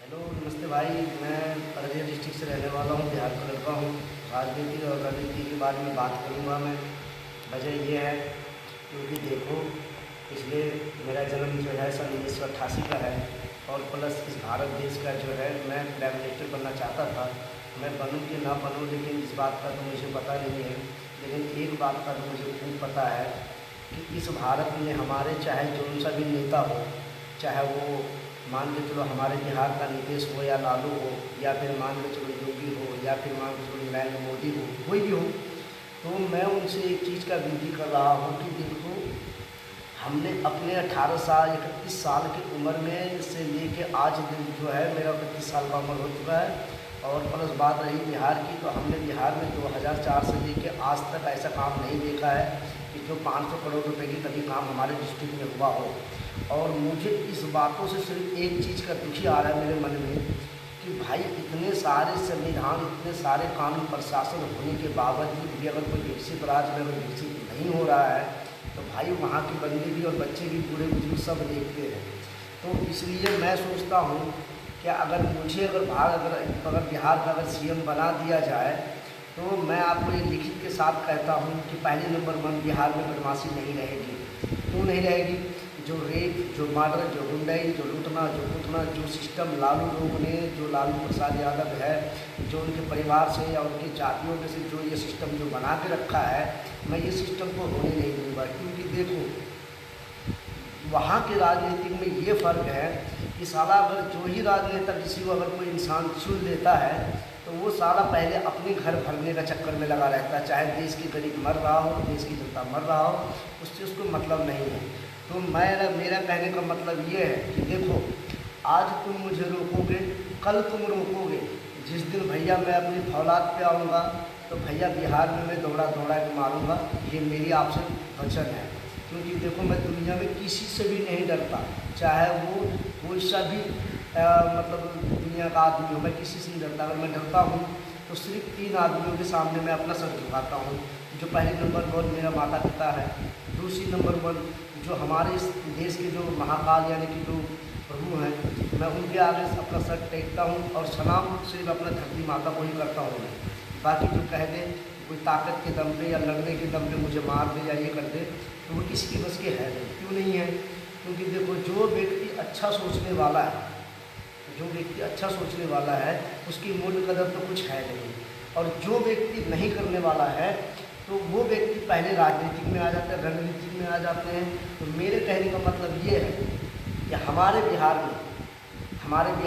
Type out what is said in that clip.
Hello, नमस्ते भाई। मैं अररिया डिस्ट्रिक्ट से रहने वाला हूँ, बिहार का लड़का हूँ। राजनीति और रणनीति के बारे में बात करूँगा मैं। वजह ये है क्योंकि देखो, पिछले मेरा जन्म जो है सन 1988 का है और प्लस इस भारत देश का जो है मैं प्राइम मिनिस्टर बनना चाहता था। मैं बनूँ कि ना बनूँ, लेकिन इस बात का तो मुझे पता नहीं है। लेकिन एक बात का तो मुझे खूब पता है कि इस भारत में हमारे चाहे जौन सा भी नेता हो, चाहे वो मान के चलो हमारे बिहार का नीतीश हो या लालू हो, या फिर मान के चलो योगी हो, या फिर मान के चलो नरेंद्र मोदी हो, कोई भी हो, तो मैं उनसे एक चीज़ का विनती कर रहा हूँ कि देखो, हमने अपने 18 साल 31 साल की उम्र में से लेके आज दिन जो है मेरा 31 साल का उम्र हो चुका है। और प्लस बात रही बिहार की, तो हमने बिहार में 2004 से लेके आज तक ऐसा काम नहीं देखा है कि जो 500 करोड़ रुपए की कभी काम हमारे डिस्ट्रिक्ट में हुआ हो। और मुझे इस बातों से सिर्फ एक चीज़ का दुखी आ रहा है मेरे मन में कि भाई इतने सारे संविधान, इतने सारे कानून प्रशासन होने के बावजूद भी अगर कोई विकसित राज्य में अगर विकसित नहीं हो रहा है, तो भाई वहाँ के बंदे भी और बच्चे भी, बूढ़े बुजुर्ग सब देखते हैं। तो इसलिए मैं सोचता हूँ कि अगर बिहार का अगर सीएम बना दिया जाए, तो मैं आपको ये लिखित के साथ कहता हूँ कि पहले नंबर 1 बिहार में बदमाशी नहीं रहेगी। क्यों नहीं रहेगी? जो रेप, जो मर्डर, जो गुंडाई, जो लूटना, जो कूटना, जो सिस्टम लालू लोगों ने, जो लालू प्रसाद यादव है, जो उनके परिवार से या उनकी जातियों में से जो ये सिस्टम जो बना के रखा है, मैं ये सिस्टम को होने नहीं दूँगा। क्योंकि देखो, वहाँ के राजनीतिक में ये फ़र्क है कि साला अगर जो ही राजनेता किसी को अगर कोई इंसान चुन लेता है, तो वो साला पहले अपने घर भरने का चक्कर में लगा रहता है। चाहे देश की गरीब मर रहा हो, देश की जनता मर रहा हो, उससे उसको मतलब नहीं है। तो मेरा कहने का मतलब ये है कि देखो, आज तुम मुझे रोकोगे, कल तुम रोकोगे। जिस दिन भैया मैं अपनी फौलाद पे आऊँगा, तो भैया बिहार में मैं दौड़ा दौड़ा के मारूँगा। ये मेरी आपसे वचन है। क्योंकि देखो, मैं दुनिया में किसी से भी नहीं डरता, चाहे वो कोई सा भी मतलब दुनिया का आदमी हो, मैं किसी से नहीं डरता। अगर मैं डरता हूँ तो सिर्फ 3 आदमियों के सामने मैं अपना सर झुकाता हूँ। जो पहले नंबर 1 मेरा माता पिता है, दूसरी नंबर 1 जो हमारे इस देश के जो महाकाल यानी कि जो प्रभु हैं, मैं उनके आगे अपना सर टेकता हूँ और सलाम सिर्फ अपना धरती माता को ही करता हूँ मैं। बाकी जो कह दे कोई ताकत के दम पे या लड़ने के दम पे मुझे मार दे या ये कर दे, तो वो किसी की बस के है नहीं। क्यों नहीं है? क्योंकि देखो, जो व्यक्ति अच्छा सोचने वाला है, जो व्यक्ति अच्छा सोचने वाला है, उसकी मूल कदर तो कुछ है नहीं। और जो व्यक्ति नहीं करने वाला है, तो वो व्यक्ति पहले राजनीतिक में आ जाते हैं, रणनीतिक में आ जाते हैं। तो मेरे कहने का मतलब ये है कि हमारे बिहार